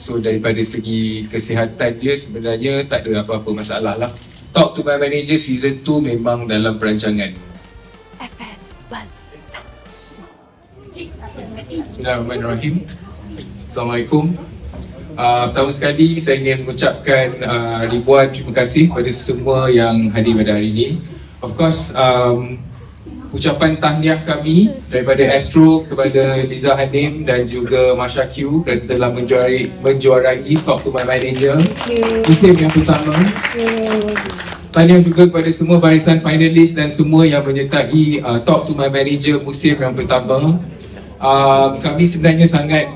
So daripada segi kesihatan dia sebenarnya tak ada apa-apa masalah lah. Talk to My Manager Season 2 memang dalam perancangan. Bismillahirrahmanirrahim. Assalamualaikum. Pertama sekali saya ingin mengucapkan ribuan terima kasih kepada semua yang hadir pada hari ini. Of course, ucapan tahniah kami daripada Astro kepada Liza Hanim dan juga Masha Q kerana telah menjuarai Talk to My Manager musim yang pertama. Tahniah juga kepada semua barisan finalis dan semua yang menyertai Talk to My Manager musim yang pertama. Kami sebenarnya sangat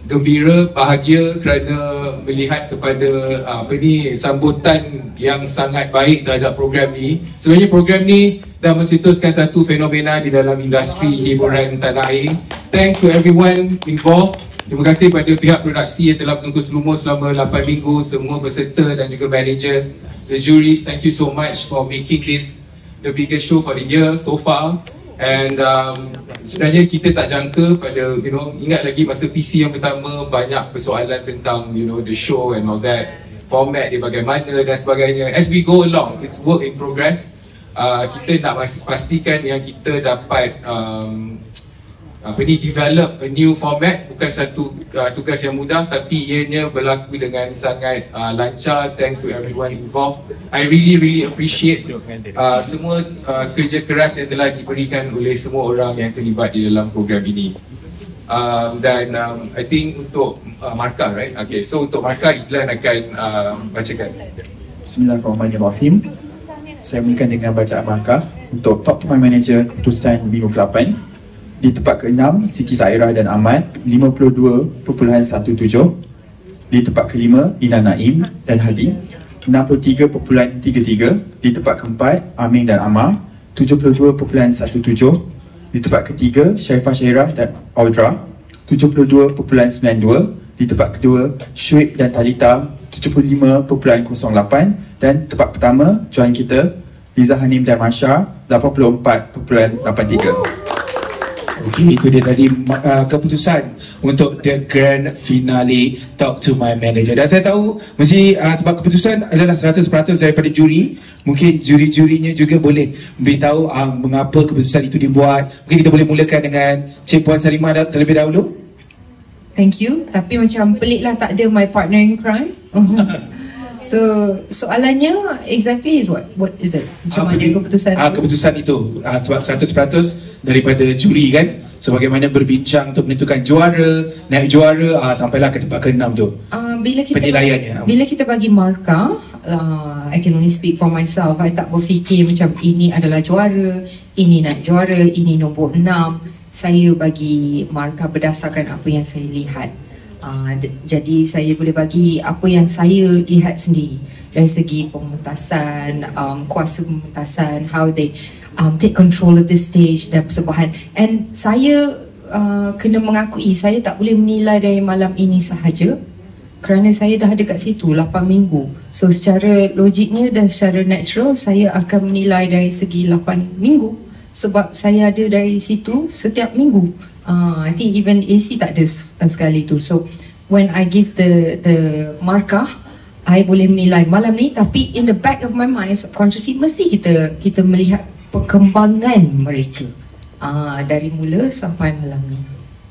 gembira, bahagia kerana melihat kepada sambutan yang sangat baik terhadap program ni. Sebenarnya program ni dah mencetuskan satu fenomena di dalam industri hiburan tanah air. Thanks to everyone involved. Terima kasih kepada pihak produksi yang telah menunggu seluruh selama 8 minggu, semua peserta dan juga managers, the juries. Thank you so much for making this the biggest show for the year so far. And sebenarnya kita tak jangka pada, ingat lagi masa PC yang pertama banyak persoalan tentang, the show and all that, format dia bagaimana dan sebagainya. As we go along, it's work in progress. Kita nak pastikan yang kita dapat develop a new format. Bukan satu tugas yang mudah, tapi ianya berlaku dengan sangat lancar. Thanks to everyone involved. I really appreciate semua kerja keras yang telah diberikan oleh semua orang yang terlibat di dalam program ini. Dan I think untuk markah, right? Okay, so untuk markah iklan akan bacakan. Bismillahirrahmanirrahim. Saya mulakan dengan bacaan markah untuk Talk to My Manager keputusan minggu ke-8. Di tempat ke-6, Siti Zairah dan Ahmad 52.17. Di tempat ke-5, Ina Naim dan Hadi 63.33. Di tempat ke-4, Amin dan Amar 72.17. Di tempat ke-3, Sharifah Syairah dan Audra 72.92. Di tempat kedua, Syuib dan Talita 75.08. Dan tempat pertama, join kita Liza Hanim dan Masha 84.83. Okey, itu dia tadi keputusan untuk the grand finale Talk to My Manager. Dan saya tahu mesti sebab keputusan adalah 100% daripada juri, mungkin juri-jurinya juga boleh beritahu mengapa keputusan itu dibuat. Mungkin kita boleh mulakan dengan Cik Puan Salimah terlebih dahulu. Thank you. Tapi macam peliklah tak ada my partner in crime. So soalannya exactly is what is it? Macam mana keputusan itu? Keputusan itu sebab 100% daripada juri kan. So bagaimana berbincang untuk menentukan juara, naik juara sampailah ke tempat ke-6 tu. Penilaiannya. Bila kita bagi markah, I can only speak for myself. I tak berfikir macam ini adalah juara, ini naik juara, ini nombor 6. Saya bagi markah berdasarkan apa yang saya lihat. Jadi saya boleh bagi apa yang saya lihat sendiri dari segi pementasan, kuasa pementasan, how they take control of the stage dan persembahan. And saya kena mengakui saya tak boleh menilai dari malam ini sahaja kerana saya dah ada kat situ 8 minggu. So secara logiknya dan secara natural saya akan menilai dari segi 8 minggu sebab saya ada dari situ setiap minggu. I think even AC tak ada sekali tu. So when I give the markah, I boleh menilai malam ni, tapi in the back of my mind subconsciously mesti kita melihat perkembangan mereka dari mula sampai malam ni.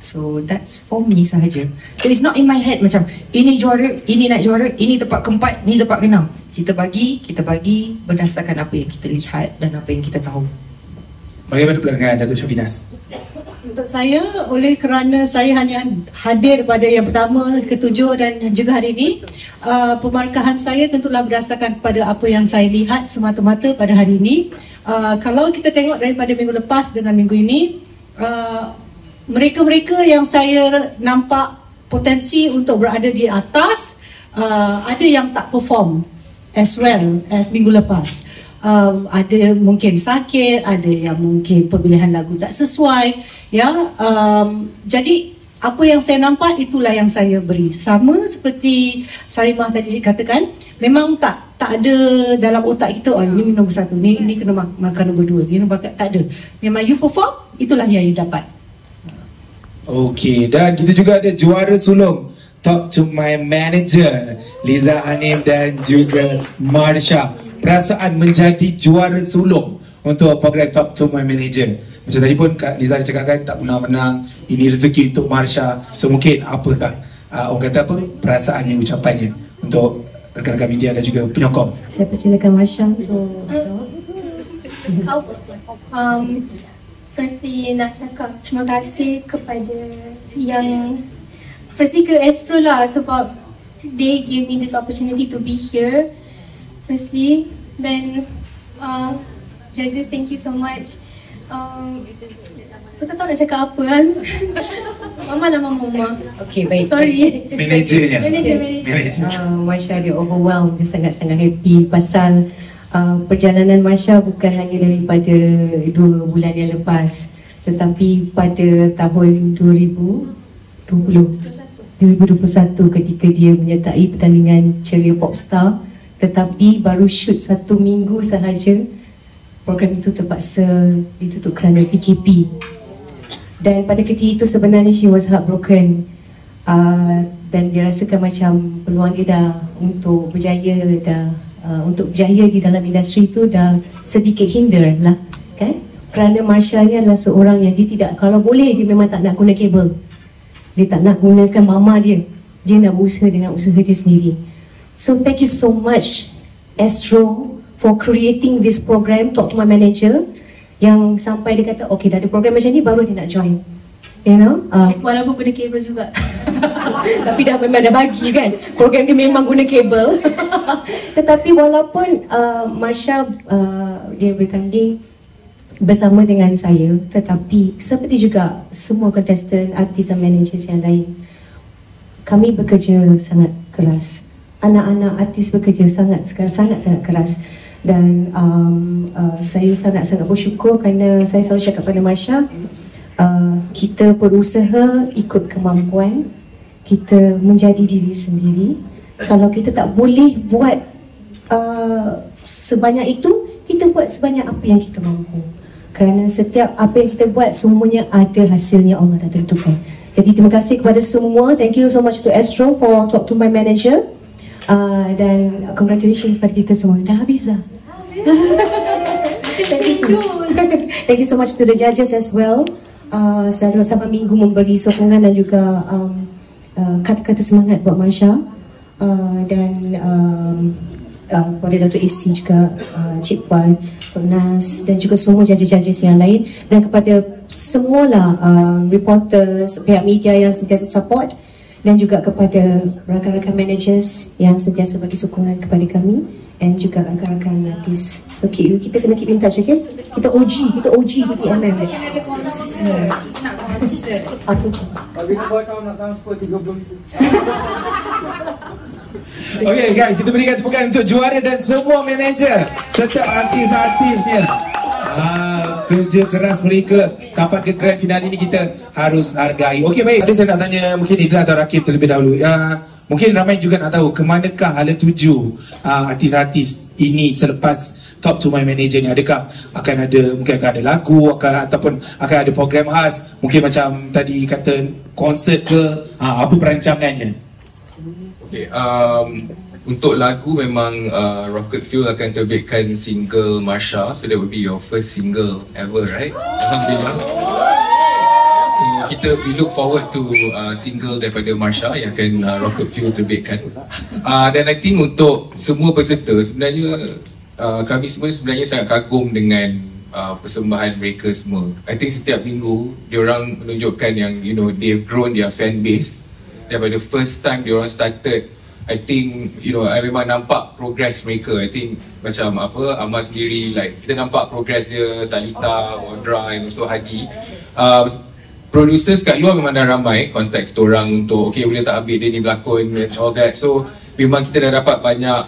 So that's for me sahaja. So it's not in my head macam ini juara, ini naik juara, ini tempat ke-4, ini tempat ke-6. Kita bagi berdasarkan apa yang kita lihat dan apa yang kita tahu. Bagaimana pula dengan Datuk Syafinas? Untuk saya, oleh kerana saya hanya hadir pada yang pertama, ketujuh dan juga hari ini, pemarkahan saya tentulah berdasarkan pada apa yang saya lihat semata-mata pada hari ini. Kalau kita tengok daripada minggu lepas dengan minggu ini, mereka-mereka yang saya nampak potensi untuk berada di atas, ada yang tak perform as well as minggu lepas. Ada mungkin sakit, ada yang mungkin pemilihan lagu tak sesuai, ya. Jadi apa yang saya nampak itulah yang saya beri. Sama seperti Sarimah tadi katakan, memang tak ada dalam otak kita, ini nombor 1, ni kena makan nombor 2, ni nombor, tak ada. Memang you perform, itulah yang you dapat. Okey, dan kita juga ada juara sulung Talk to my manager Liza Hanim dan juga Marsha. Perasaan menjadi juara sulung untuk program Talk to my manager. Macam tadi pun Kak Liza cakapkan tak pernah menang, ini rezeki untuk Marsha. So mungkin apakah orang kata apa perasaannya, ucapannya untuk rekan-rekan media dan juga penyokong. Saya persilakan Marsha untuk firstly nak cakap terima kasih kepada yang firstly ke Astro lah, sebab they give me this opportunity to be here firstly. Then judges, thank you so much. Saya tak tahu nak cakap apa kan. Mama. Okay, baik. Sorry. Managernya. Manager. Marsha dia overwhelmed, dia sangat-sangat happy pasal perjalanan Marsha bukan hanya daripada 2 bulan yang lepas, tetapi pada tahun 2021 ketika dia menyertai pertandingan Ceria Popstar, tetapi baru shoot 1 minggu sahaja program itu terpaksa ditutup kerana PKP. Dan pada ketika itu sebenarnya she was heartbroken, dan dia rasakan macam peluang dia dah untuk berjaya di dalam industri itu dah sedikit hinder lah kan, kerana Marsha ni adalah seorang yang dia tidak, kalau boleh dia memang tak nak guna kabel, dia tak nak gunakan mama dia nak berusaha dengan usaha dia sendiri. So thank you so much Astro for creating this program Talk to my manager, yang sampai dia kata okay dah ada program macam ni baru dia nak join, you know. Walaupun guna kabel juga. Tapi memang dah bagi kan, program dia memang guna kabel. Tetapi walaupun Marsha dia bertanding bersama dengan saya, tetapi seperti juga semua contestant, artis dan managers yang lain, kami bekerja sangat keras. Anak-anak artis bekerja sangat keras. Dan saya sangat-sangat bersyukur kerana saya selalu cakap pada Marsha, kita berusaha ikut kemampuan, kita menjadi diri sendiri. Kalau kita tak boleh buat sebanyak itu, kita buat sebanyak apa yang kita mampu. Kerana setiap apa yang kita buat, semuanya ada hasilnya, Allah dah tentukan. Jadi terima kasih kepada semua. Thank you so much to Astro for Talk to my manager. Dan congratulations pada kita semua. Dah habis dah? Thank you so much to the judges as well. Selama minggu memberi sokongan dan juga kata-kata semangat buat Marsha, dan kepada Dato' AC juga, Cik Puan, Nas dan juga semua judges-judges yang lain, dan kepada semualah reporters, pihak media yang sentiasa support, dan juga kepada rakan-rakan managers yang sentiasa bagi sokongan kepada kami, dan juga rakan-rakan artis. So kita kena keep in touch, okay? Kita OG di TMM. Kita ada konsert. Nak konsert. Aku cakap. Okay guys, kita berikan tepukan untuk juara dan semua manager serta artis-artisnya. Kerja keras mereka sampai ke grand final ini kita harus hargai. Okey baik, ada saya nak tanya mungkin Idra atau Rakib terlebih dahulu. Mungkin ramai juga nak tahu ke manakah hala tuju artis-artis ini selepas Talk to my manager ni. Adakah akan ada, mungkin akan ada lagu ataupun akan ada program khas, mungkin macam tadi kata konsert ke, apa perancangannya? Okay, untuk lagu memang Rocket Fuel akan terbitkan single Marsha, so that would be your first single ever, right? Alhamdulillah. So we look forward to single daripada Marsha yang akan Rocket Fuel terbitkan. Dan I think untuk semua peserta sebenarnya kami semua sebenarnya sangat kagum dengan persembahan mereka semua. I think setiap minggu diorang menunjukkan yang they've grown their fan base. Daripada first time diorang started, I think I memang nampak progress mereka. I think macam Amar sendiri, like kita nampak progress dia, Talita, Audra and also Hadi. Producers kat luar memang dah ramai contact kita orang untuk okay boleh tak ambil dia ni berlakon and all that. So memang kita dah dapat banyak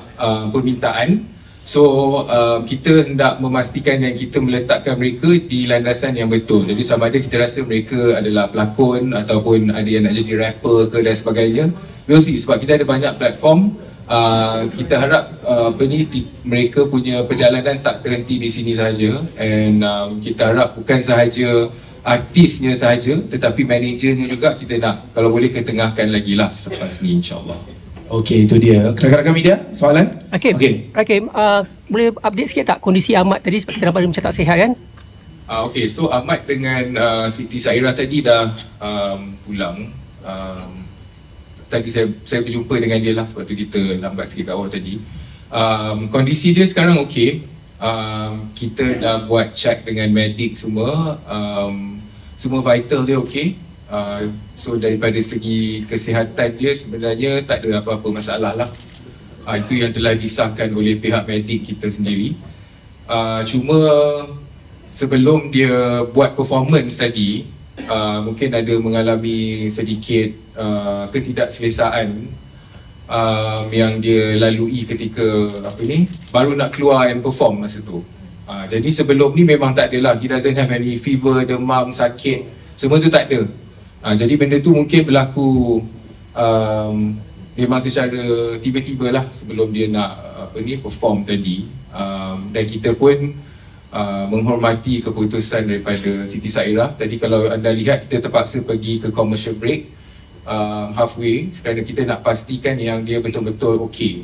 permintaan. So kita hendak memastikan yang kita meletakkan mereka di landasan yang betul. Jadi sama ada kita rasa mereka adalah pelakon ataupun ada yang nak jadi rapper ke dan sebagainya, we'll see. Sebab kita ada banyak platform. Kita harap mereka punya perjalanan tak terhenti di sini sahaja. And kita harap bukan sahaja artisnya sahaja, tetapi managernya juga kita nak kalau boleh ketengahkan lagi lah selepas ni, insyaAllah. Okey, itu dia. Rakan-rakan media, soalan? Hakim, boleh update sikit tak kondisi Ahmad tadi seperti kita dapat macam tak sihat kan? Okey, so Ahmad dengan Siti Sairah tadi dah pulang. Tadi saya berjumpa dengan dia lah, sebab tu kita lambat sikit kat awal tadi. Kondisi dia sekarang okey. Kita dah buat check dengan medik semua. Semua vital dia okey. So daripada segi kesihatan dia sebenarnya tak ada apa-apa masalah lah. Itu yang telah disahkan oleh pihak medik kita sendiri. Cuma sebelum dia buat performance tadi, mungkin ada mengalami sedikit ketidakselesaan yang dia lalui ketika baru nak keluar and perform masa tu. Jadi sebelum ni memang tak adalah, he doesn't have any fever, demam, sakit, semua tu tak ada. Jadi benda tu mungkin berlaku memang secara tiba-tiba lah sebelum dia nak perform tadi. Dan kita pun menghormati keputusan daripada Siti Sairah. Tadi kalau anda lihat, kita terpaksa pergi ke commercial break halfway kerana kita nak pastikan yang dia betul-betul okey.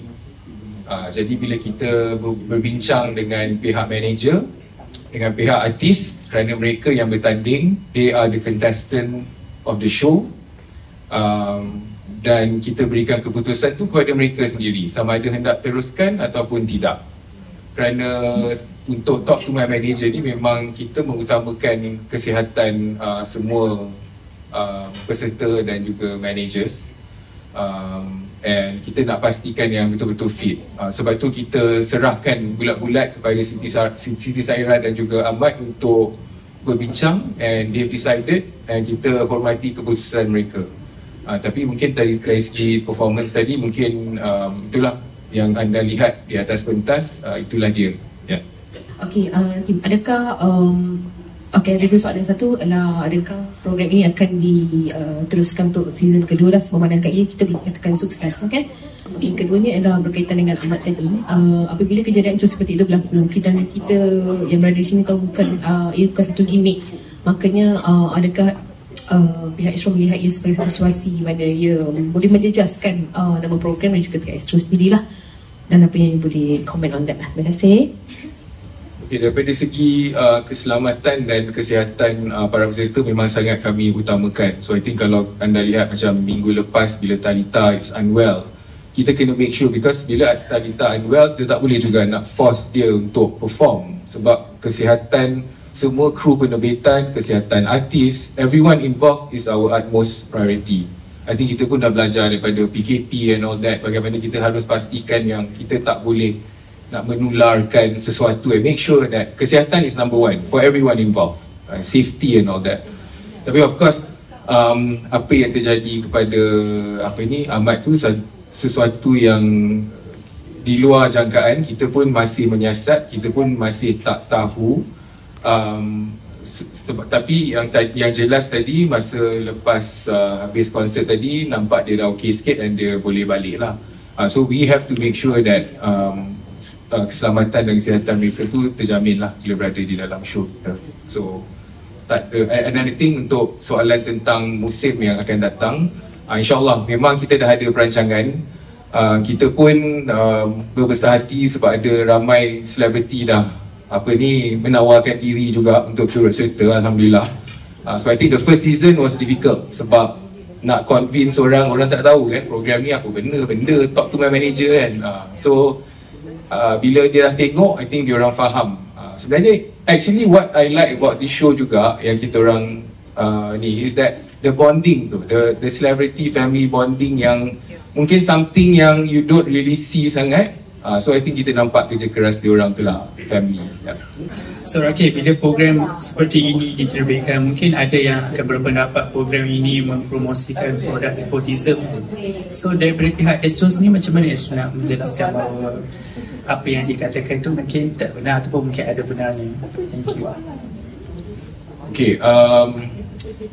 Jadi bila kita berbincang dengan pihak manager, dengan pihak artis, kerana mereka yang bertanding, they are the contestant of the show, dan kita berikan keputusan tu kepada mereka sendiri sama ada hendak teruskan ataupun tidak. Kerana untuk Talk to My Manager ni memang kita mengutamakan kesihatan semua peserta dan juga managers, and kita nak pastikan yang betul-betul fit. Sebab tu kita serahkan bulat-bulat kepada Siti Sairah dan juga Ahmad untuk berbincang, and they've decided, and kita hormati keputusan mereka. Tapi mungkin dari segi performance tadi, mungkin itulah yang anda lihat di atas pentas, itulah dia. Yeah. Okey, Rakim, adakah ada dua soalan. Satu adalah adakah program ini akan diteruskan untuk season kedua dah, memandangkan ia kita boleh katakan sukses, kan? Okey, keduanya adalah berkaitan dengan Ahmad tadi. Apabila kejadian itu seperti itu berlaku, kita yang berada di sini tahu bukan ia bukan satu gimmick. Makanya adakah pihak Astro melihat ia sebagai satu situasi mana ia boleh menjejaskan nama program dan juga pihak Astro sendirilah, dan apa yang boleh komen on that lah. Terima kasih. Okay, daripada segi keselamatan dan kesihatan para peserta memang sangat kami utamakan. So I think kalau anda lihat macam minggu lepas bila Talita is unwell, kita kena make sure, because bila Talita unwell, kita tak boleh juga nak force dia untuk perform, sebab kesihatan semua kru penerbitan, kesihatan artis, everyone involved is our utmost priority. I think kita pun dah belajar daripada PKP and all that, bagaimana kita harus pastikan yang kita tak boleh nak menularkan sesuatu, and make sure that kesihatan is number one for everyone involved, safety and all that. Tapi of course apa yang terjadi kepada Ahmad tu sesuatu yang di luar jangkaan. Kita pun masih menyiasat, kita pun masih tak tahu, tapi yang jelas tadi masa lepas habis konsert tadi, nampak dia dah okey sikit dan dia boleh balik lah. So we have to make sure that keselamatan dan kesihatan mereka tu terjamin lah bila berada di dalam show kita. So another thing untuk soalan tentang musim yang akan datang, InsyaAllah memang kita dah ada perancangan. Kita pun berbesar hati sebab ada ramai selebriti dah menawarkan diri juga untuk turut serta, Alhamdulillah. So I think the first season was difficult sebab nak convince orang tak tahu kan program ni apa benda Talk to My Manager kan. So bila dia dah tengok, I think dia orang faham. Sebenarnya actually what I like about this show juga yang kita orang ni is that the bonding tu, the celebrity family bonding yang mungkin something yang you don't really see sangat. So I think kita nampak kerja keras dia orang tu lah, family. Yeah. So Rakim, bila program seperti ini diterbitkan, mungkin ada yang akan berpendapat program ini mempromosikan produk nepotism. So daripada pihak Astro ni, macam mana Astro nak menjelaskan bahawa apa yang dikatakan itu mungkin tak benar ataupun mungkin ada benarnya? Thank you. Okay,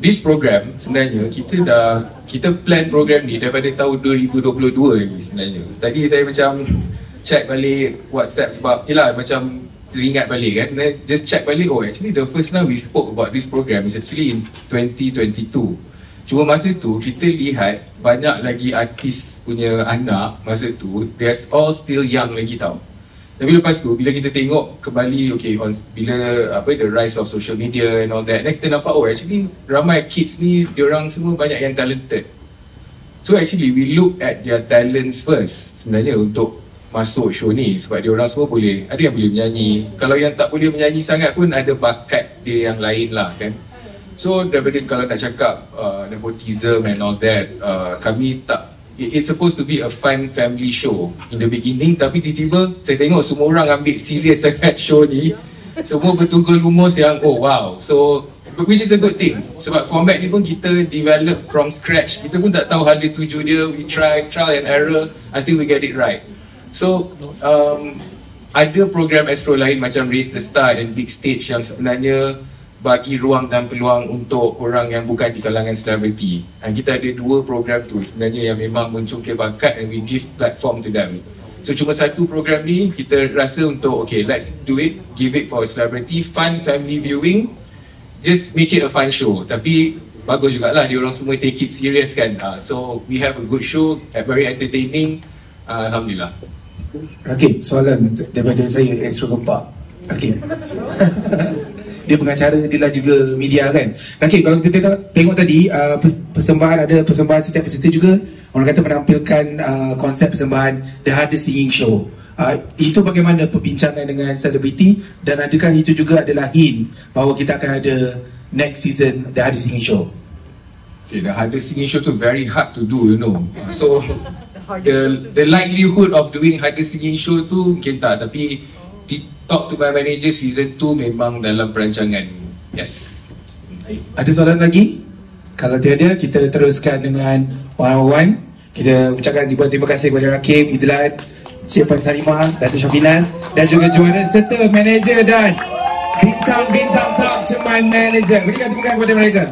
this program sebenarnya kita plan program ni daripada tahun 2022 lagi sebenarnya. Tadi saya macam check balik WhatsApp sebab yelah macam teringat balik kan, just check balik, oh actually the first time we spoke about this program is actually in 2022. Cuma masa tu kita lihat banyak lagi artis punya anak masa tu, they're all still young lagi tau. Tapi lepas tu bila kita tengok kembali, okay, bila the rise of social media and all that, then kita nampak, oh actually ramai kids ni, diorang semua banyak yang talented. So actually we look at their talents first sebenarnya untuk masuk show ni, sebab diorang semua boleh, ada yang boleh menyanyi, kalau yang tak boleh menyanyi sangat pun ada bakat dia yang lain lah kan. So daripada kalau nak cakap nepotism and all that, kami tak, it's supposed to be a fun family show in the beginning, tapi tiba-tiba saya tengok semua orang ambil serius sangat show ni, semua bertunggal lumus yang oh wow, so which is a good thing, sebab format ni pun kita develop from scratch, kita pun tak tahu hala tuju dia, we trial and error until we get it right. So ada program Astro lain macam Raise the Star dan Big Stage yang sebenarnya bagi ruang dan peluang untuk orang yang bukan di kalangan selebriti. Dan kita ada dua program tu sebenarnya yang memang mencungkil bakat and we give platform to them. So cuma satu program ni kita rasa untuk okay, let's do it, give it for celebrity, fun family viewing, just make it a fun show. Tapi bagus jugalah dia orang semua take it serious kan. So we have a good show, very entertaining. Alhamdulillah. Okey, soalan daripada saya Astro Gempak. Okey. Dia pengacara, dia lah juga media kan. Okey, kalau kita tengok tadi persembahan, ada persembahan setiap peserta juga orang kata menampilkan konsep persembahan The Hardest Singing Show. Itu bagaimana perbincangan dengan selebriti, dan adakah itu juga adalah hint bahawa kita akan ada next season The Hardest Singing Show? Okay, The Hardest Singing Show tu very hard to do, you know. So the likelihood of doing Hardest Singing Show tu mungkin tak, tapi Talk to My Manager season 2 memang dalam perancangan. Yes. Ada soalan lagi? Kalau tiada, kita teruskan dengan one-on-one. Kita ucapkan ribuan terima kasih kepada Rakim, Idlan, Cik Puan Sarimah, Datuk Syafinas dan juga juara serta manager dan bintang-bintang Talk to My Manager. Berikan tepukan kepada mereka.